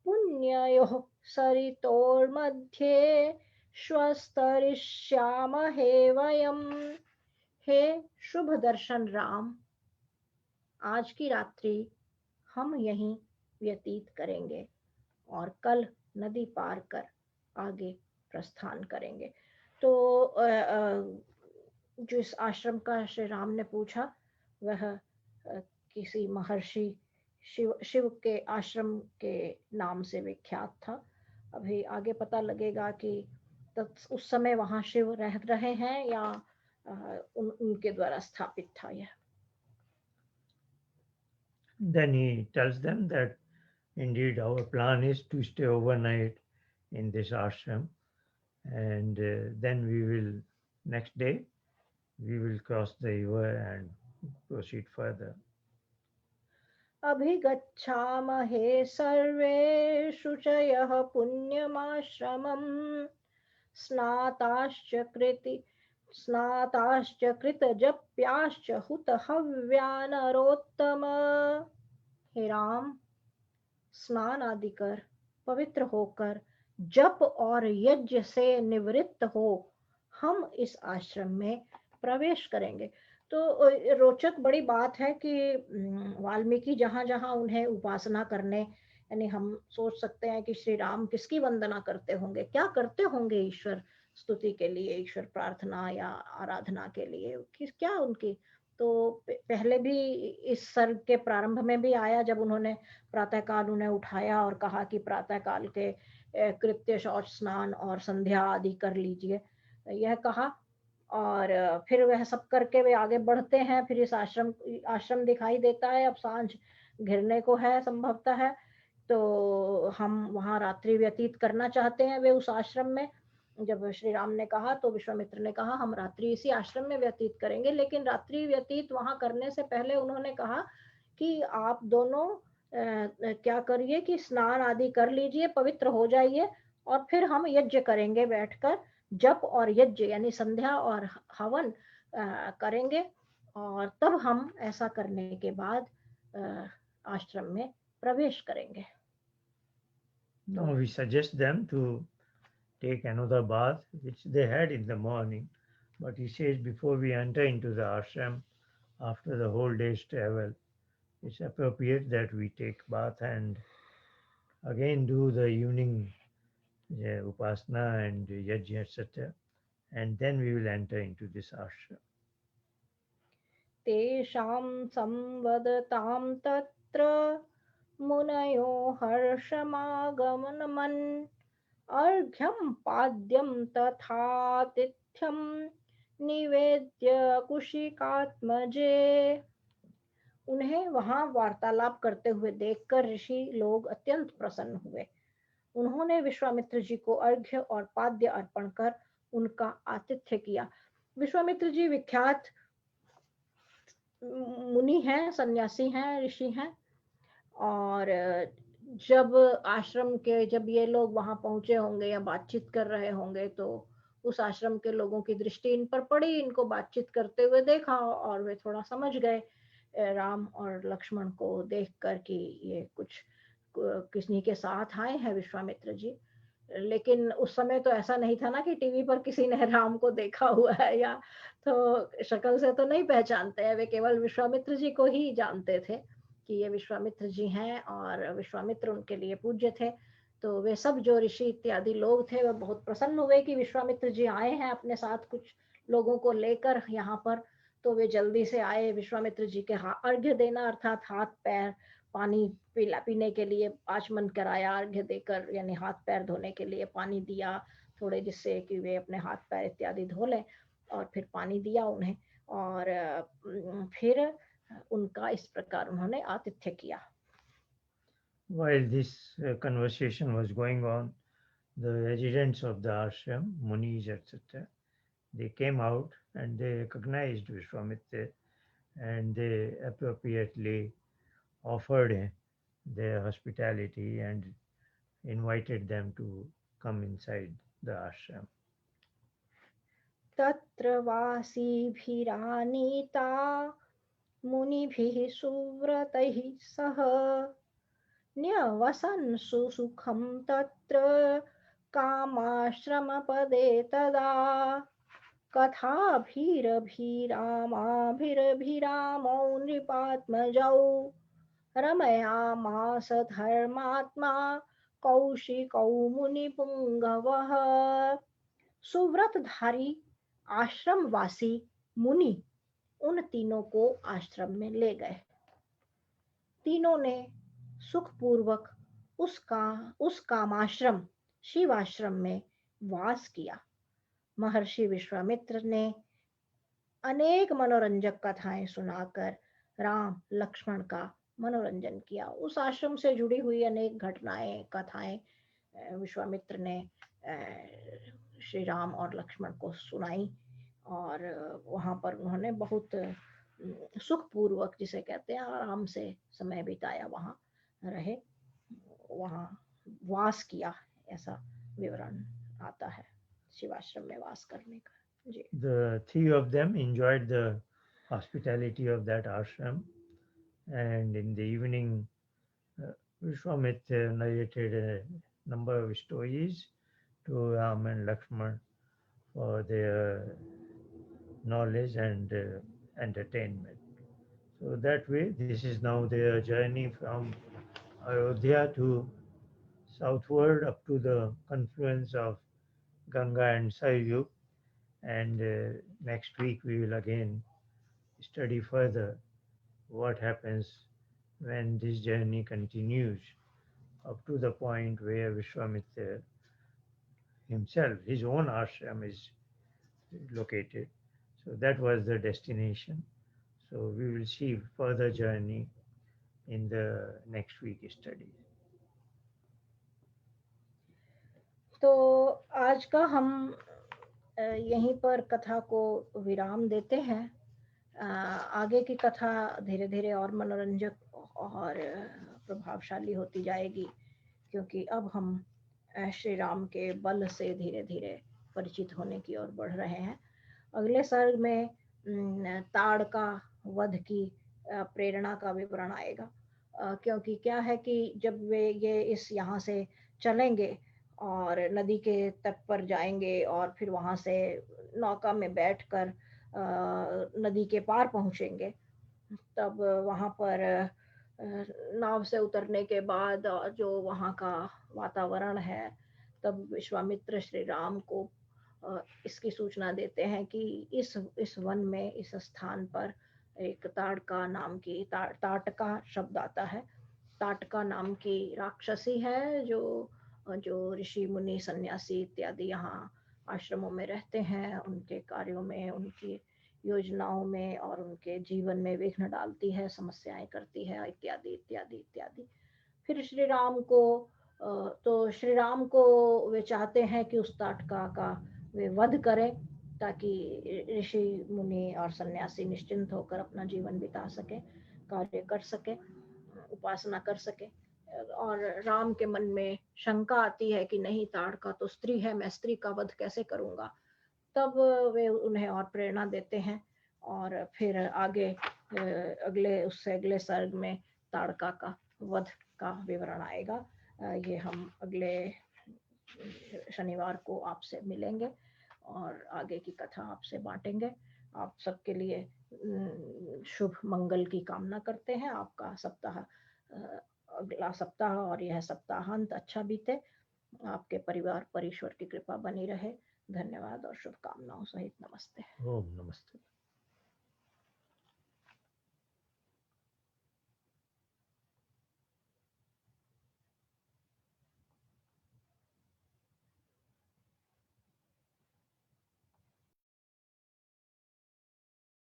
Speaker 1: पुण्ययोः सरितोर्मध्ये श्वस्तरिष्यामहे वयम्। हे शुभ दर्शन राम, आज की रात्रि हम यहीं व्यतीत करेंगे और कल नदी पार कर आगे प्रस्थान करेंगे। तो जिस आश्रम का श्री राम ने पूछा वह किसी महर्षि शिव के आश्रम के नाम से विख्यात था। अभी आगे पता लगेगा कि उस समय वहां शिव रह रहे हैं या उनके द्वारा स्थापित था यह।
Speaker 3: Then he tells them that indeed our plan is to stay overnight in this ashram, and then we will, next day, we will cross the river and proceed further.
Speaker 1: अभिगच्छामहे सर्वे शुचयः पुण्यमाश्रमम् स्नाताश्च कृतजप्याश्च हुतहव्यानरोत्तम। हे राम, स्नान आदि कर पवित्र होकर जप और यज्ञ से निवृत्त हो हम इस आश्रम में प्रवेश करेंगे। तो रोचक बड़ी बात है कि वाल्मीकि जहां जहां उन्हें उपासना करने, यानी हम सोच सकते हैं कि श्री राम किसकी वंदना करते होंगे, क्या करते होंगे ईश्वर स्तुति के लिए, ईश्वर प्रार्थना या आराधना के लिए, क्या उनकी। तो पहले भी इस सर्ग के प्रारंभ में भी आया जब उन्होंने प्रातःकाल उन्हें उठाया और कहा कि प्रातःकाल के कृत्य शौच स्नान और संध्या आदि कर लीजिए, यह कहा। और फिर वह सब करके वे आगे बढ़ते हैं। फिर इस आश्रम दिखाई देता है, अब सांझ घिरने को है संभवतः है, तो हम वहां रात्रि व्यतीत करना चाहते हैं वे उस आश्रम में। जब श्री राम ने कहा तो विश्वामित्र ने कहा हम रात्रि इसी आश्रम में व्यतीत करेंगे, लेकिन रात्रि व्यतीत वहां करने से पहले उन्होंने कहा कि आप दोनों क्या करिए कि स्नान आदि कर लीजिए, पवित्र हो जाइए, और फिर हम यज्ञ करेंगे बैठकर, जप और यज्ञ यानी संध्या और हवन करेंगे, और तब हम ऐसा करने के बाद आश्रम में प्रवेश करेंगे।
Speaker 3: Now we suggest them to take another bath which they had in the morning, but he says before we enter into the ashram after the whole day's travel, it's appropriate that we take bath and again do the evening upasana and yajna etc., and then we will enter into this ashram.
Speaker 1: तेषां संवदतां तत्र मुनयो हर्षमागमनमन् अर्घ्यं पाद्यं तथातिथ्यं निवेद्य कुशिकात्मजे। उन्हें वहां वार्तालाप करते हुए देखकर ऋषि लोग अत्यंत प्रसन्न हुए। उन्होंने विश्वामित्र जी को अर्घ्य और पाद्य अर्पण कर उनका आतिथ्य किया। विश्वामित्र जी विख्यात मुनि हैं, सन्यासी हैं, ऋषि हैं, और जब आश्रम के जब ये लोग वहां पहुंचे होंगे या बातचीत कर रहे होंगे तो उस आश्रम के लोगों की दृष्टि इन पर पड़ी, इनको बातचीत करते हुए देखा और वे थोड़ा समझ गए राम और लक्ष्मण को देखकर कि ये कुछ किसी के साथ आए हैं विश्वामित्र जी। लेकिन उस समय तो ऐसा नहीं था ना कि टीवी पर किसी ने राम को देखा हुआ है, या तो शक्ल से तो नहीं पहचानते हैं, वे केवल विश्वामित्र जी को ही जानते थे कि ये विश्वामित्र जी हैं, और विश्वामित्र उनके लिए पूज्य थे। तो वे सब जो ऋषि इत्यादि लोग थे वह बहुत प्रसन्न हुए कि विश्वामित्र जी आए हैं अपने साथ कुछ लोगों को लेकर यहाँ पर। तो वे जल्दी से आए विश्वामित्र जी के अर्घ्य देना, अर्थात हाथ पैर पानी पीने के लिए आचमन कराया, अर्घ्य देकर, यानी हाथ पैर धोने के लिए पानी दिया थोड़े, जिससे कि वे अपने हाथ पैर इत्यादि धो लें, और फिर पानी दिया उन्हें, और फिर उनका इस प्रकार उन्होंने आतिथ्य किया।
Speaker 3: While this conversation was going on, the residents of the ashram, munis etc., they came out and they recognized Vishwamitra and they appropriately offered their hospitality and invited them to come inside the ashram.
Speaker 1: तत्र वासीभिरानीता मुनिभिः सुव्रतैः सह न्यवसन् सुसुखं तत्र कामाश्रमपदे तदा कथाभिरभिरामाभिरभिरामौ नृपात्मजौ रमयामास धर्मात्मा कौशिकौ मुनिपुंगवः। सुव्रतधारी आश्रमवासी मुनि उन तीनों को आश्रम में ले गए। तीनों ने सुखपूर्वक उस कामाश्रम शिवाश्रम में वास किया। महर्षि विश्वामित्र ने अनेक मनोरंजक कथाएं सुनाकर राम लक्ष्मण का मनोरंजन किया। उस आश्रम से जुड़ी हुई अनेक घटनाएं कथाएं विश्वामित्र ने श्री राम और लक्ष्मण को सुनाई और वहां पर उन्होंने बहुत सुखपूर्वक जिसे कहते हैं आराम से समय बिताया, वहां रहे, वहां वास किया, ऐसा विवरण आता है शिवाश्रम में वास करने का। जी।
Speaker 3: The three of them enjoyed the hospitality of that ashram, and in the evening, Vishwamitra narrated a number of stories to Ram and Lakshman for their knowledge and entertainment. So that way, this is now their journey from Ayodhya to southward up to the confluence of Ganga and Saryu. And next week we will again study further what happens when this journey continues up to the point where Vishwamitra himself, his own ashram is located. So that was the destination. So we will see further journey in the next week study.
Speaker 1: तो आज का हम यहीं पर कथा को विराम देते हैं। आगे की कथा धीरे धीरे और मनोरंजक और प्रभावशाली होती जाएगी, क्योंकि अब हम श्री राम के बल से धीरे धीरे परिचित होने की ओर बढ़ रहे हैं। अगले सर्ग में ताड़का वध की प्रेरणा का विवरण आएगा, क्योंकि क्या है कि जब वे ये इस यहाँ से चलेंगे और नदी के तट पर जाएंगे और फिर वहां से नौका में बैठकर नदी के पार पहुंचेंगे, तब वहां पर नाव से उतरने के बाद जो वहां का वातावरण है, तब विश्वामित्र श्री राम को इसकी सूचना देते हैं कि इस वन में, इस स्थान पर एक ताड़का नाम की ताटका शब्द आता है। ताटका नाम की राक्षसी है जो ऋषि मुनि सन्यासी इत्यादि यहाँ आश्रमों में रहते हैं, उनके कार्यों में, उनकी योजनाओं में और उनके जीवन में विघ्न डालती है, समस्याएं करती है, इत्यादि इत्यादि इत्यादि। फिर श्री राम को वे चाहते हैं कि उस ताटका का वे वध करें, ताकि ऋषि मुनि और सन्यासी निश्चिंत होकर अपना जीवन बिता सके, कार्य कर सके, उपासना कर सके। और राम के मन में शंका आती है कि नहीं, ताड़का तो स्त्री है, मैं स्त्री का वध कैसे करूंगा। तब वे उन्हें और प्रेरणा देते हैं और फिर आगे अगले सर्ग में ताड़का का वध का विवरण आएगा। ये हम अगले शनिवार को आपसे मिलेंगे और आगे की कथा आपसे बांटेंगे। आप सबके लिए शुभ मंगल की कामना करते हैं। आपका सप्ताह, अगला सप्ताह और यह सप्ताहांत अच्छा बीते। आपके परिवार पर ईश्वर की कृपा बनी रहे। धन्यवाद और शुभकामनाओं सहित नमस्ते।
Speaker 3: ओम नमस्ते।